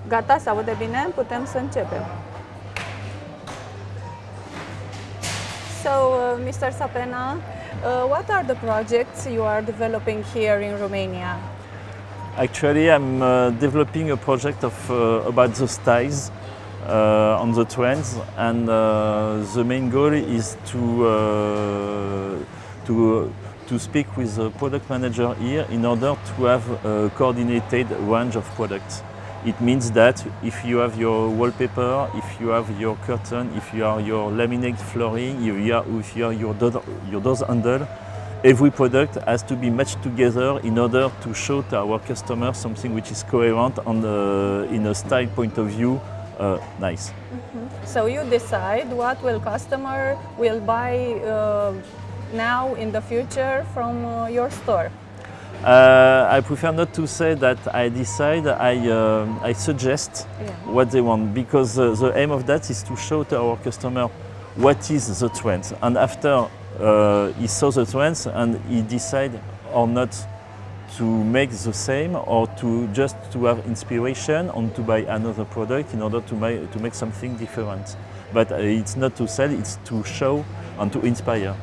Gata, se aude bine? Putem să începem. So, Mr. Sapena, what are the projects you are developing here in Romania? Actually, I'm developing a project of about the styles on the trends, and the main goal is to speak with the product manager here in order to have a coordinated range of products. It means that if you have your wallpaper, if you have your curtain, if you have your laminate flooring, if you have your doors handle, every product has to be matched together in order to show to our customers something which is coherent and in a style point of view, nice. So you decide what will customer will buy now in the future from your store. I prefer not to say that I decide, I suggest what they want, because the aim of that is to show to our customer what is the trend, and after he saw the trends and he decide or not to make the same, or to just to have inspiration and to buy another product in order to make something different. But it's not to sell, it's to show and to inspire.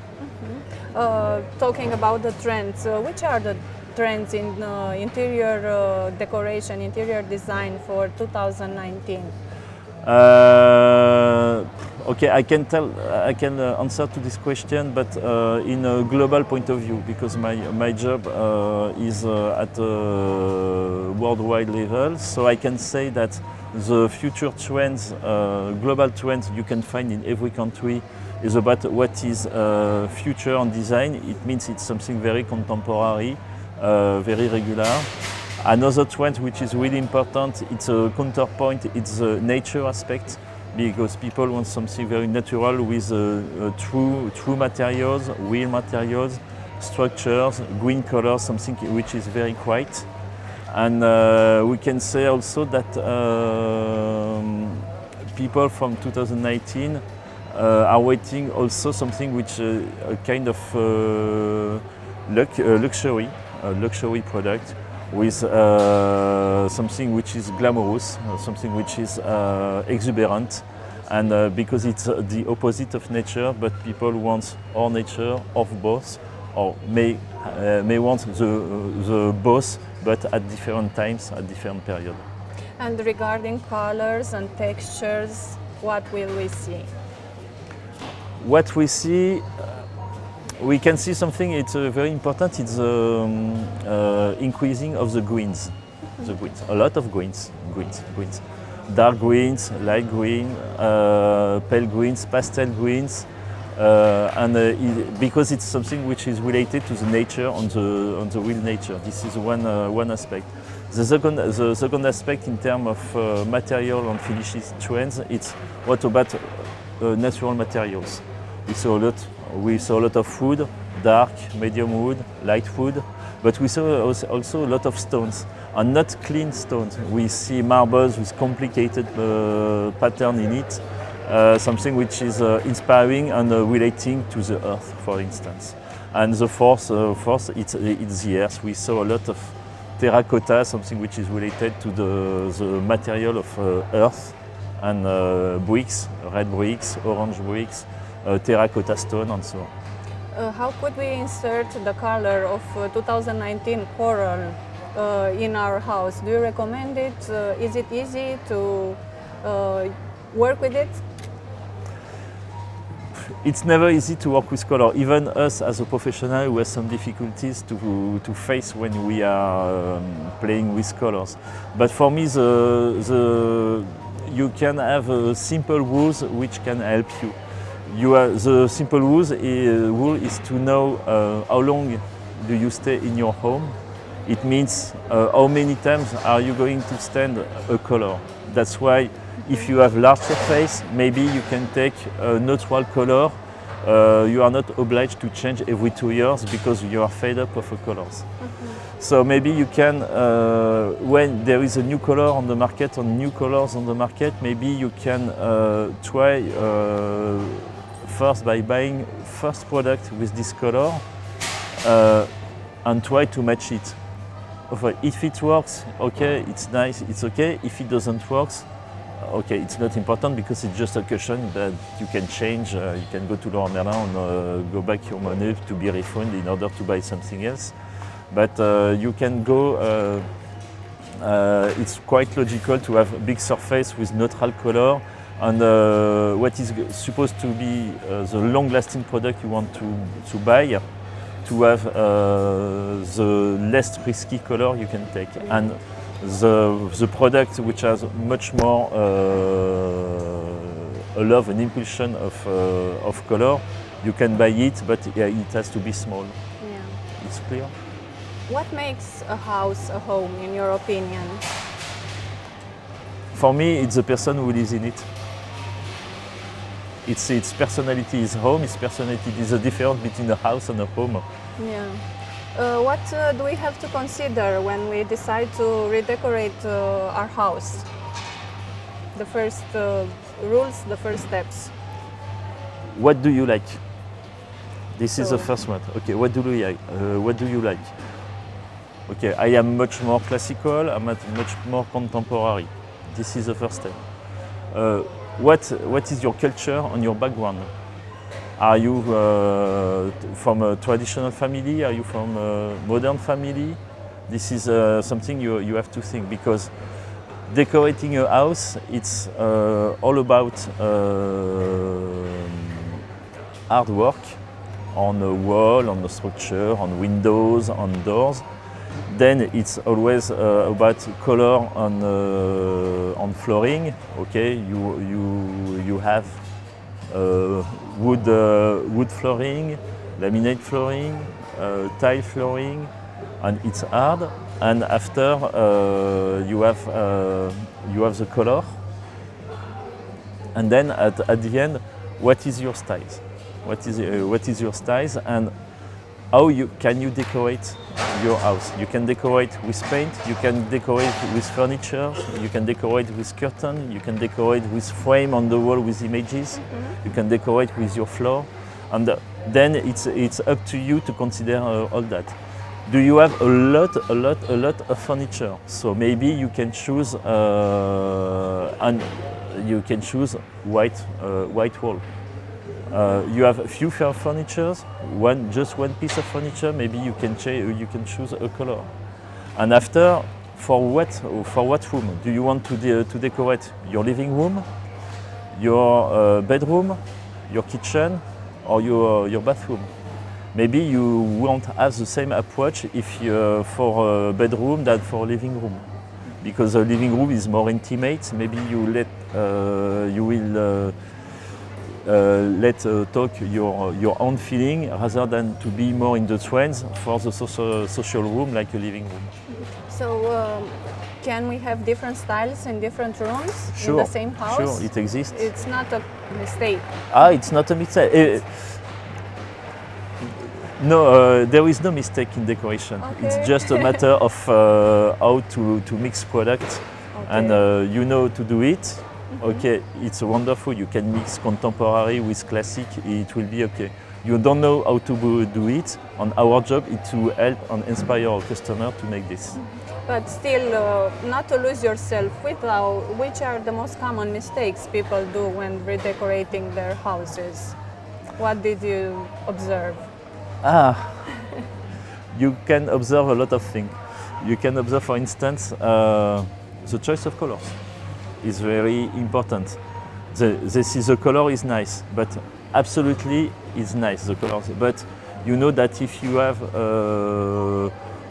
Talking about the trends, which are the trends in interior decoration, interior design for 2019? Okay, I can answer to this question, but in a global point of view, because my job is at a worldwide level, so I can say that the future trends, global trends you can find in every country, is about what is future and design. It means it's something very contemporary, very regular. Another trend which is really important, it's a counterpoint, it's the nature aspect, because people want something very natural with true materials, real materials, structures, green colors, something which is very quiet. And we can say also that people from 2019 are waiting also something which a kind of luxury product with something which is glamorous, something which is exuberant, and because it's the opposite of nature, but people want or nature or both, or may want the both, but at different times, at different periods. And regarding colors and textures, what will we see? What we see, we can see something. It's very important. It's increasing of the greens. The greens, a lot of greens, dark greens, light green, pale greens, pastel greens, because it's something which is related to the nature, on the real nature. This is one aspect. The second aspect in terms of material and finishes trends, it's what about natural materials. We saw a lot of wood, dark, medium wood, light wood, but we saw also a lot of stones, and not clean stones. We see marbles with complicated pattern in it, something which is inspiring and relating to the earth, for instance. And the fourth, it's the earth. We saw a lot of terracotta, something which is related to the material of earth, and bricks, red bricks, orange bricks, terracotta stone, and so on. How could we insert the color of 2019 coral in our house? Do you recommend it? Is it easy to work with it? It's never easy to work with color. Even us as a professional, we have some difficulties to face when we are playing with colors. But for me, you can have simple rules which can help you. The simple rule is to know how long do you stay in your home. It means how many times are you going to stand a color. That's why if you have large surface, maybe you can take a neutral color. You are not obliged to change every 2 years because you are fed up of the colors. So maybe you can, when there is a new color on the market, or new colors on the market, maybe you can try first by buying first product with this color and try to match it. If it works, okay, it's nice, it's okay. If it doesn't work, okay, it's not important because it's just a cushion that you can change. You can go to Leroy Merlin and go back your money to be refunded in order to buy something else. But you can go, it's quite logical to have a big surface with neutral color and what is supposed to be the long-lasting product you want to buy, to have the less risky color you can take. And the product which has much more a love and impulsion of color, you can buy it, but yeah, it has to be small. Yeah. It's clear? What makes a house a home, in your opinion? For me, it's the person who lives in it. Its personality is home, its personality is the difference between a house and a home. Yeah. What do we have to consider when we decide to redecorate our house? The first rules, the first steps. What do you like? This is So- the first one. Okay, what do you like? What do you like? Okay, I am much more classical, I'm much more contemporary. This is the first step. What is your culture and your background? Are you from a traditional family? Are you from a modern family? This is something you have to think, because decorating a house, it's all about hard work on a wall, on the structure, on windows, on doors. Then it's always about color on flooring. Okay, you have wood flooring, laminate flooring, tile flooring, and it's hard. And after you have the color. And then at the end, what is your style? What is your style, and how can you decorate your house? You can decorate with paint, you can decorate with furniture, you can decorate with curtain, you can decorate with frame on the wall with images, you can decorate with your floor, and then it's up to you to consider all that. Do you have a lot of furniture? So maybe you can choose and you can choose white wall. You have a few furniture, just one piece of furniture. Maybe you can choose a color. And after, for what room do you want to decorate? Your living room, your bedroom, your kitchen, or your bathroom? Maybe you won't have the same approach if for a bedroom than for a living room, because the living room is more intimate. Maybe you will let talk your own feeling rather than to be more in the trends for the social room like a living room. So can we have different styles in different rooms Sure, in the same house? Sure, it exists. It's not a mistake. It's not a mistake. No, there is no mistake in decoration. Okay. It's just a matter of how to mix products, and you know to do it. Okay, it's wonderful. You can mix contemporary with classic. It will be okay. You don't know how to do it, and our job is to help and inspire our customer to make this. But still, not to lose yourself, which are the most common mistakes people do when redecorating their houses? What did you observe? You can observe a lot of things. You can observe, for instance, the choice of colors is very important. The color is nice, but absolutely is nice, the colors. But you know that if you have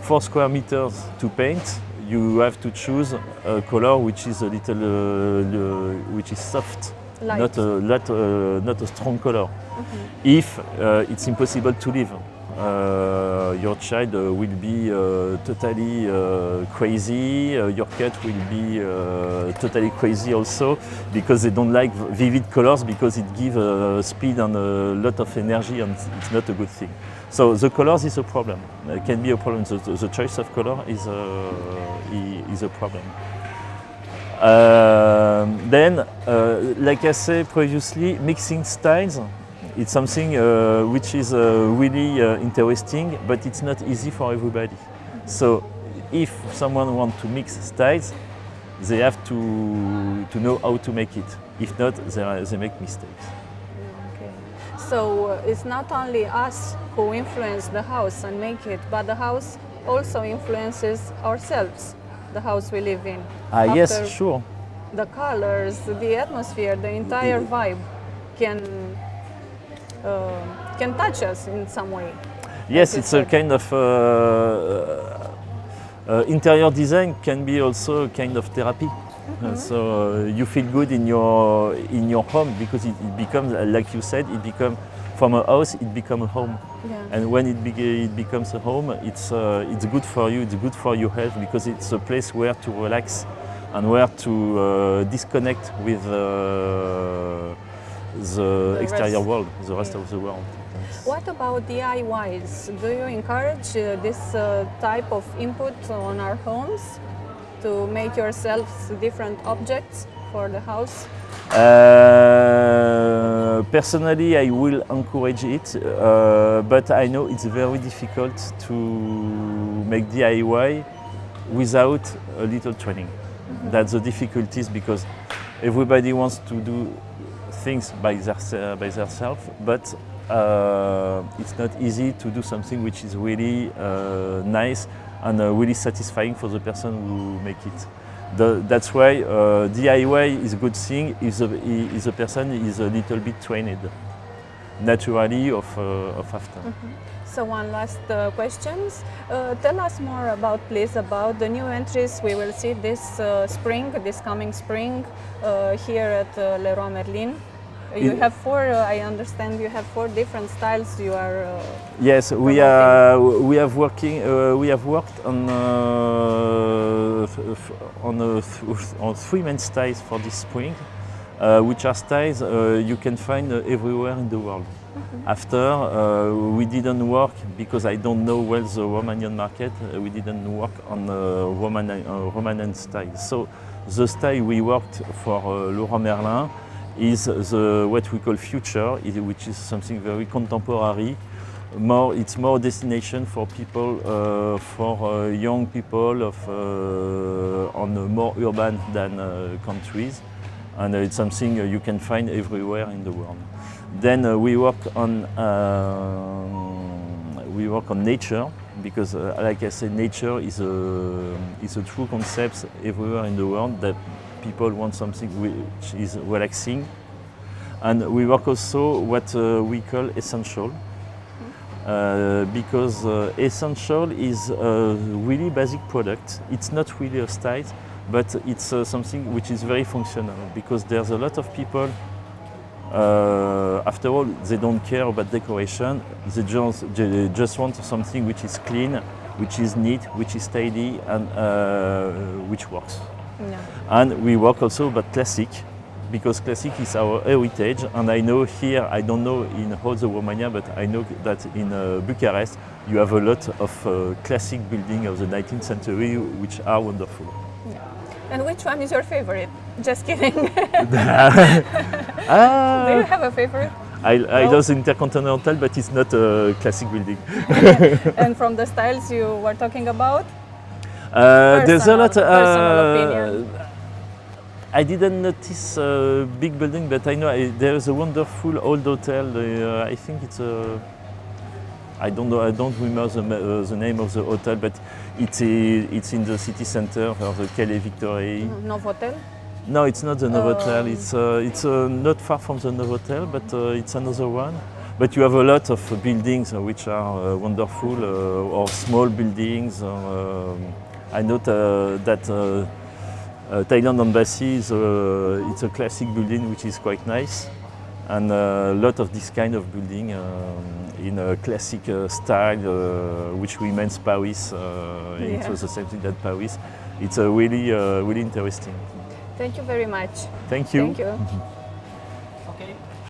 4 square meters to paint, you have to choose a color which is a little, which is soft, Light. not a strong color. If it's impossible to live, your child will be totally crazy, your cat will be totally crazy also, because they don't like vivid colors, because it gives speed and a lot of energy, and it's not a good thing. So the colors is a problem. It can be a problem. The choice of color is a problem. Then, like I said previously, mixing styles, it's something which is really interesting, but it's not easy for everybody. So if someone wants to mix styles, they have to know how to make it. If not, they make mistakes. Okay. So it's not only us who influence the house and make it, but the house also influences ourselves, the house we live in. Yes, After sure. the colors, the atmosphere, the entire vibe can touch us in some way. Yes, you it's a said. kind of interior design can be also a kind of therapy. So you feel good in your home because it becomes, like you said, it becomes from a house, it becomes a home. Yeah. And when it becomes a home, it's good for you, it's good for your health because it's a place where to relax and where to disconnect with the exterior rest. world, the rest of the world. What about DIYs? Do you encourage this type of input on our homes to make yourselves different objects for the house? Personally, I will encourage it, but I know it's very difficult to make DIY without a little training. That's the difficulties because everybody wants to do things by themselves, but it's not easy to do something which is really nice and really satisfying for the person who make it. That's why DIY is a good thing if the person is a little bit trained naturally of after. So one last questions. Tell us more about, please, about the new entries we will see this coming spring, here at LEROY Merlin. You have four. I understand you have 4 different styles. You are. Yes, we have worked on 3 main styles for this spring, which are styles you can find everywhere in the world. After we didn't work because I don't know well the Romanian market. We didn't work on Romanian style. So the style we worked for LEROY Merlin is what we call future, which is something very contemporary. It's more destination for people, for young people on more urban than countries, and it's something you can find everywhere in the world. Then we work on nature because, like I said, nature is a true concept everywhere in the world that people want something which is relaxing. And we work also what we call essential, because essential is a really basic product. It's not really a style, but it's something which is very functional because there's a lot of people, after all, they don't care about decoration, they just want something which is clean, which is neat, which is tidy, and which works. Yeah. And we work also about classic, because classic is our heritage. And I know here, I don't know in all the Romania, but I know that in Bucharest, you have a lot of classic buildings of the 19th century, which are wonderful. Yeah. And which one is your favorite? Just kidding. Do you have a favorite? I know the Intercontinental, but it's not a classic building. And from the styles you were talking about? There's a lot. Personal opinion. I didn't notice a big building, but I know there's a wonderful old hotel. I think it's a. I don't know. I don't remember the name of the hotel, but it's in the city center of the Quai Victory. Novotel? No, it's not the Novotel. It's not far from the Novotel, but it's another one. But you have a lot of buildings which are wonderful, or small buildings. I know that Thailand Embassy it's a classic building which is quite nice, and a lot of this kind of building in a classic style, which remains Paris. It was the same thing that Paris. It's really interesting. Thank you very much. Thank you. Thank you. Okay.